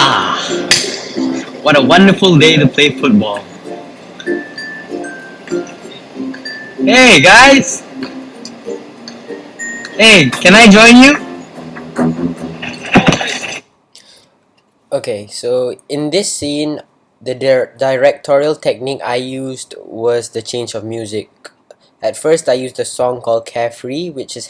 Ah, what a wonderful day to play football. Hey guys! Hey, can I join you? Okay, so in this scene, the directorial technique I used was the change of music. At first, I used a song called "Carefree," which is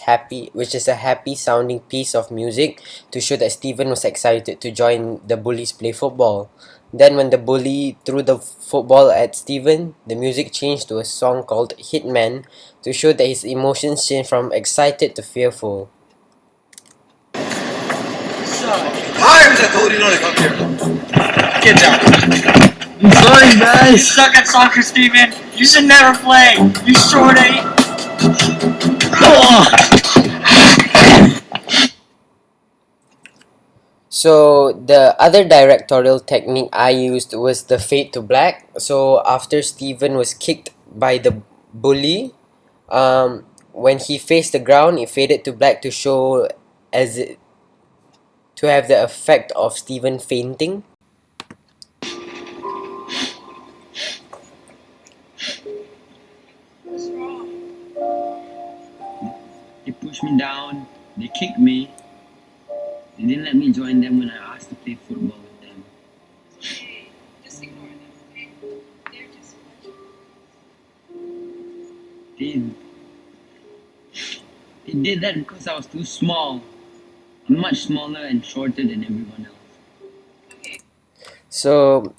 a happy sounding piece of music to show that Steven was excited to join the bullies play football. Then, when the bully threw the football at Steven, the music changed to a song called "Hitman" to show that his emotions changed from excited to fearful. Times I told you not to come here. Get down. I'm sorry You guys! suck at soccer, Steven. You should never play. You short eight. Oh, So the other directorial technique I used was the fade to black. So after Steven was kicked by the bully, when he faced the ground, it faded to black to show as it, to have the effect of Steven fainting. they pushed me down, they kicked me, they didn't let me join them when I asked to play football with them. Hey, just ignore them, okay? They're just They, they did that because I was too small. I'm much smaller and shorter than everyone else. okay. So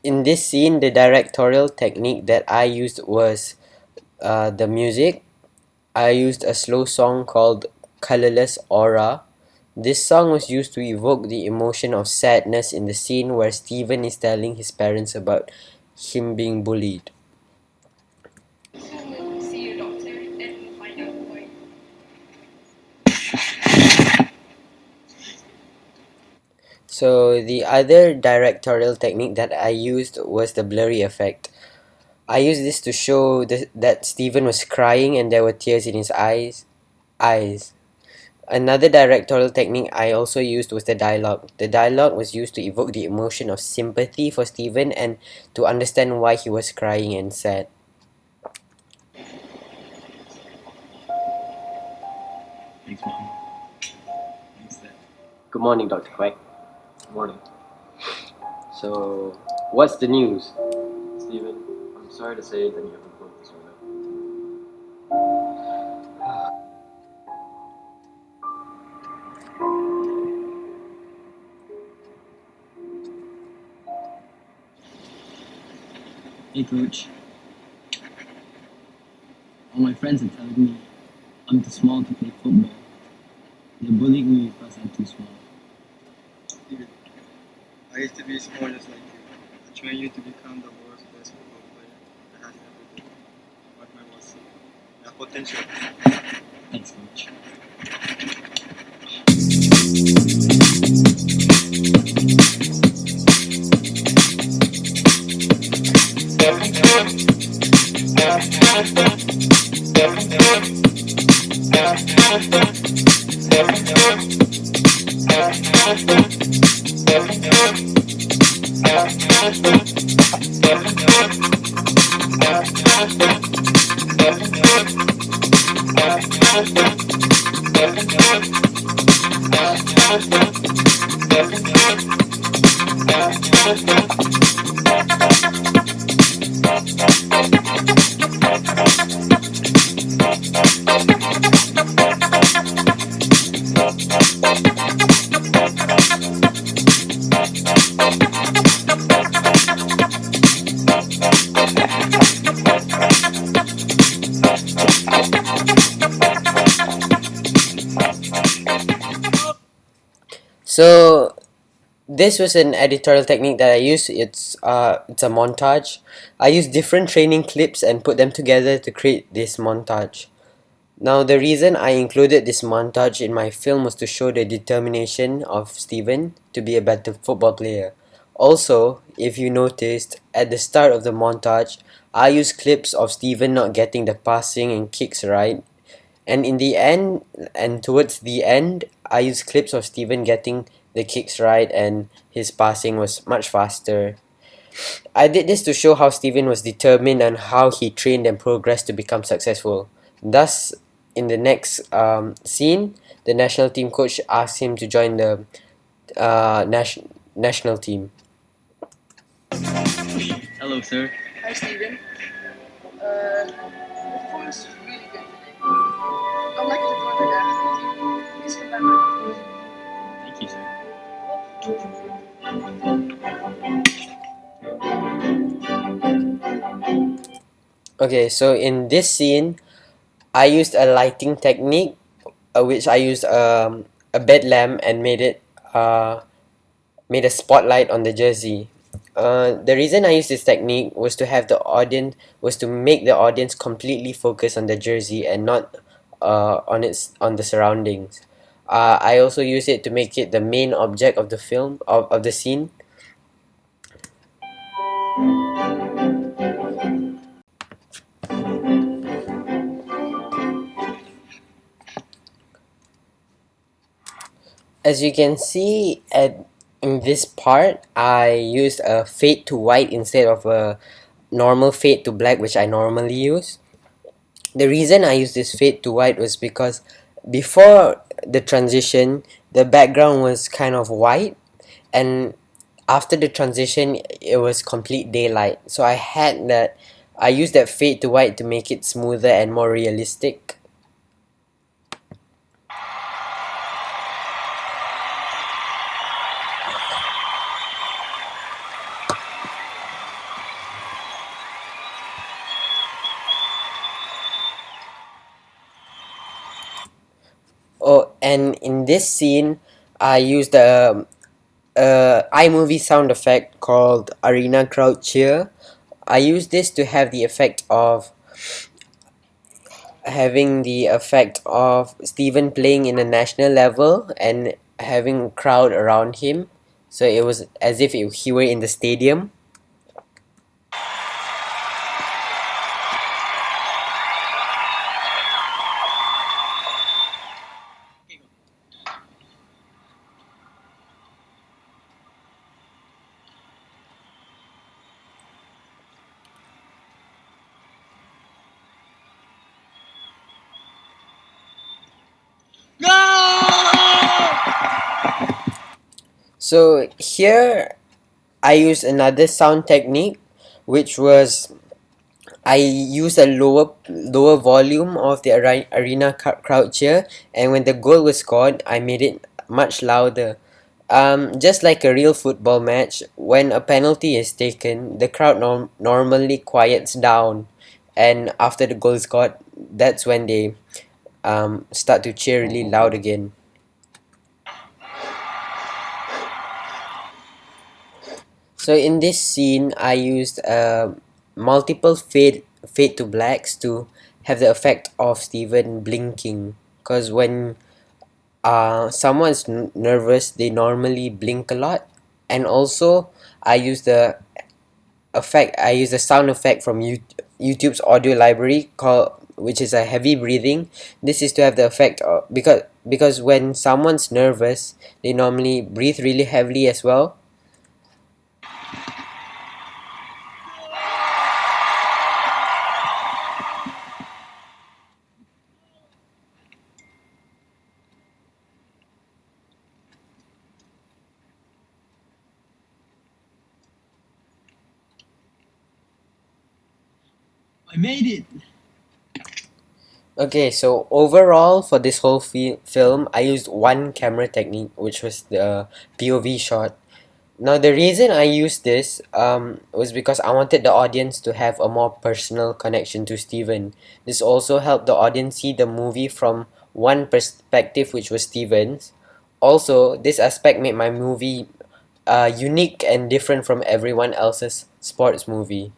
in this scene, the directorial technique that I used was the music. I used a slow song called Colorless Aura. This song was used to evoke the emotion of sadness in the scene where Steven is telling his parents about him being bullied. So, see your doctor and find out why. So the other directorial technique that I used was the blurry effect. I used this to show that Steven was crying and there were tears in his eyes. Another directorial technique I also used was the dialogue. The dialogue was used to evoke the emotion of sympathy for Steven and to understand why he was crying and sad. Thanks, Mom. Thanks, Dad. Good morning, Dr. Quack. Good morning. So, what's the news? Steven, I'm sorry to say that you have a growth disorder. Hey, Coach. All my friends are telling me I'm too small to play football. They're bullying me because I'm too small. Steven, I used to be small just like you. I trained you to become the world's best football player that has ever been. But my was see. You have potential. Thanks, Coach. So, this was an editorial technique that I use. It's a montage. I use different training clips and put them together to create this montage. Now, the reason I included this montage in my film was to show the determination of Steven to be a better football player. Also, if you noticed, at the start of the montage, I used clips of Steven not getting the passing and kicks right, and in the end, and towards the end, I used clips of Steven getting the kicks right, and his passing was much faster. I did this to show how Steven was determined and how he trained and progressed to become successful. Thus, in the next scene, the national team coach asked him to join the national team. Hello, sir. Hi, Steven. Your performance is really good today. I'd like you to join the national team. Please come by my office. Thank you, sir. Okay, so in this scene, I used a lighting technique, which I used a bed lamp and made a spotlight on the jersey. The reason I used this technique was to make the audience completely focus on the jersey and not on the surroundings. I also use it to make it the main object of the film of the scene. As you can see in this part, I used a fade to white instead of a normal fade to black, which I normally use. The reason I used this fade to white was because before the transition, the background was kind of white, and after the transition, it was complete daylight. So I used that fade to white to make it smoother and more realistic. Oh, and in this scene, I used a iMovie sound effect called Arena Crowd Cheer. I use this to have the effect of Steven playing in a national level and having a crowd around him. So it was as if he were in the stadium. So here I used another sound technique, which was I used a lower volume of the arena crowd cheer, and when the goal was scored, I made it much louder. Just like a real football match, when a penalty is taken, the crowd normally quiets down, and after the goal is scored, that's when they start to cheer really loud again. So in this scene, I used multiple fade to blacks to have the effect of Steven blinking. Because when someone's nervous, they normally blink a lot. And also, I use the sound effect from YouTube's audio library which is a heavy breathing. This is to have the effect of, because when someone's nervous, they normally breathe really heavily as well. I made it. Okay, so overall for this whole film, I used one camera technique, which was the POV shot. Now the reason I used this was because I wanted the audience to have a more personal connection to Steven. This also helped the audience see the movie from one perspective, which was Steven's. Also, this aspect made my movie unique and different from everyone else's sports movie.